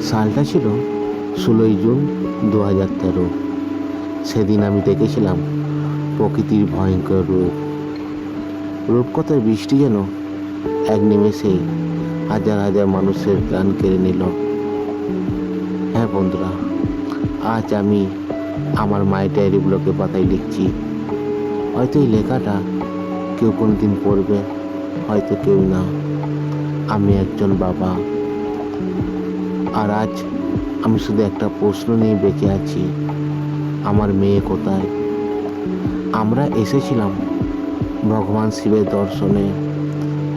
সালটা ছিল 16ই জুন 2013। সেদিন আমি দেখেছিলাম প্রকৃতির ভয়ঙ্কর রূপকথার বৃষ্টি যেন এক নিমেষেই হাজার হাজার মানুষের প্রাণ কেড়ে নিল। হ্যাঁ বন্ধুরা, আজ আমি আমার মাই ডায়েরি ব্লগে পাতায় লিখছি। হয়তো এই লেখাটা কেউ কোনোদিন পড়বে, হয়তো কেউ না। আমি একজন বাবা, আর আজ আমি শুধু একটা প্রশ্ন নিয়ে বেঁচে আছি, আমার মেয়ে কোথায়? আমরা এসেছিলাম ভগবান শিবের দর্শনে,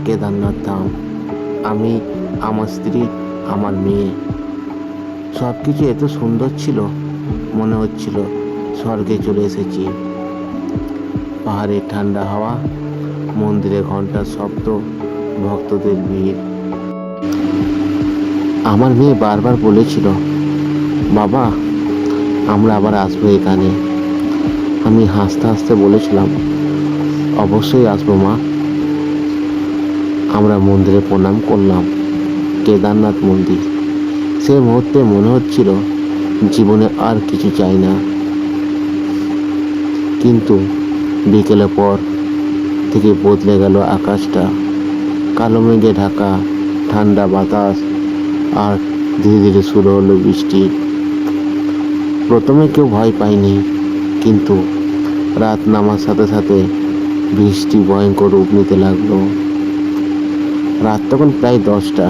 কেদারনাথ ধাম। আমি, আমার স্ত্রী, আমার মেয়ে। সব কিছু এত সুন্দর ছিল, মনে হচ্ছিল স্বর্গে চলে এসেছি। পাহাড়ের ঠান্ডা হাওয়া, মন্দিরে ঘন্টার শব্দ, ভক্তদের ভিড়। আমার মেয়ে বারবার বলেছিল, বাবা আমরা আবার আসবো এখানে। আমি হাসতে হাসতে বলেছিলাম, অবশ্যই আসবো মা। আমরা মন্দিরে প্রণাম করলাম, কেদারনাথ মন্দির। সেই মুহূর্তে মনে হচ্ছিল জীবনে আর কিছু চাই না। কিন্তু বিকেলের পর থেকে বদলে গেল আকাশটা। কালো মেঘে ঢাকা, ঠান্ডা বাতাস, আর ধীরে ধীরে শুরু হলো বৃষ্টি। প্রথমে কেউ ভয় পায়নি, কিন্তু রাত নামার সাথে সাথে বৃষ্টি ভয়ঙ্কর রূপ নিতে লাগলো। রাত তখন প্রায় 10টা।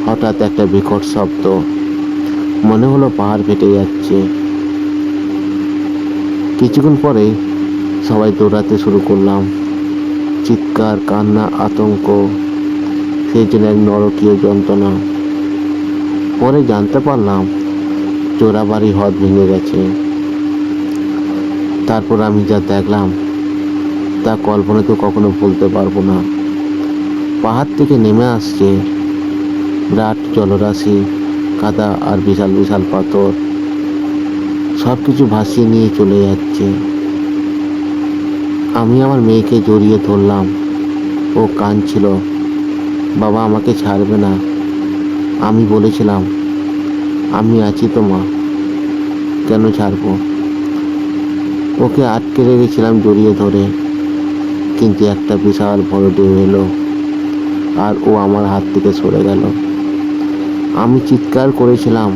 হঠাৎ একটা বিকট শব্দ, মনে হলো পাহাড় ফেটে যাচ্ছে। কিছুক্ষণ পরে সবাই দৌড়াতে শুরু করলাম। চিৎকার, কান্না, আতঙ্ক, সেই জন্য এক নরকীয় যন্ত্রণা। পরে জানতে পারলাম চোরাবাড়ি হ্রদ ভেঙে গেছে। তারপর আমি যা দেখলাম তা কল্পনাতেও কখনো ভুলতে পারবো না। পাহাড় থেকে নেমে আসছে বিরাট জলরাশি, কাদা আর বিশাল বিশাল পাথর, সব কিছু ভাসিয়ে নিয়ে চলে যাচ্ছে। আমি আমার মেয়েকে জড়িয়ে ধরলাম, ও কাঁদছিল, বাবা আমাকে ছাড়বে না। আমি বলেছিলাম, আমি আছি তো মা, কেন ছাড়বো? ওকে আটকে রেখেছিলাম জড়িয়ে ধরে, কিন্তু একটা বিশাল বড় ঢেউ এলো আর ও আমার হাত থেকে সরে গেল। আমি চিৎকার করেছিলাম,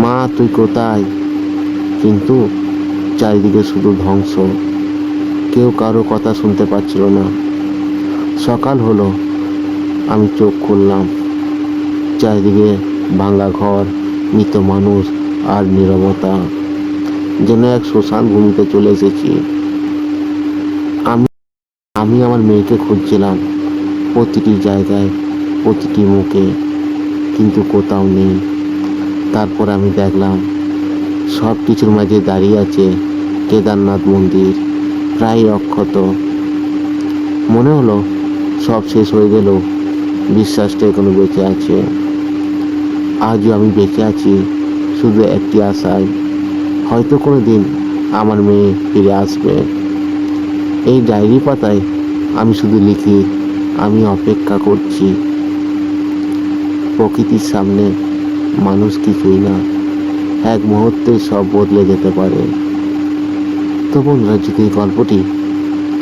মা তুই কোথায়? কিন্তু চারিদিকে শুধু ধ্বংস, কেউ কারো কথা শুনতে পাচ্ছিল না। সকাল হলো, আমি চোখ খুললাম, চারিদিকে ভাঙা ঘর, মৃত মানুষ আর নীরবতা, যেন এক শ্মশান ভূমিতে চলে এসেছি। আমি আমি আমার মেয়েকে খুঁজছিলাম প্রতিটি জায়গায়, প্রতিটি মুখে, কিন্তু কোথাও নেই। তারপর আমি দেখলাম সব কিছুর মাঝে দাঁড়িয়ে আছে কেদারনাথ মন্দির, প্রায় অক্ষত। মনে হলো সব শেষ হয়ে গেল, বিশ্বাসটা এখনো বেঁচে আছে। আজও আমি বেঁচে আছি শুধু একটি আশায়, হয়তো কোনো দিন আমার মেয়ে ফিরে আসবে। এই ডায়েরি পাতায় আমি শুধু লিখি, আমি অপেক্ষা করছি। প্রকৃতির সামনে মানুষ কিছুই না, এক মুহূর্তে সব বদলে যেতে পারে। তো বন্ধুরা, যদি এই গল্পটি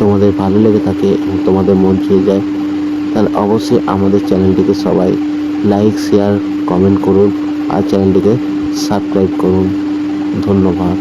তোমাদের ভালো লেগে থাকে এবং তোমাদের মন ছুঁয়ে যায়, তাহলে অবশ্যই আমাদের চ্যানেলটিকে সবাই লাইক, শেয়ার, কমেন্ট করুন আর চ্যানেলটিকে সাবস্ক্রাইব করুন। ধন্যবাদ।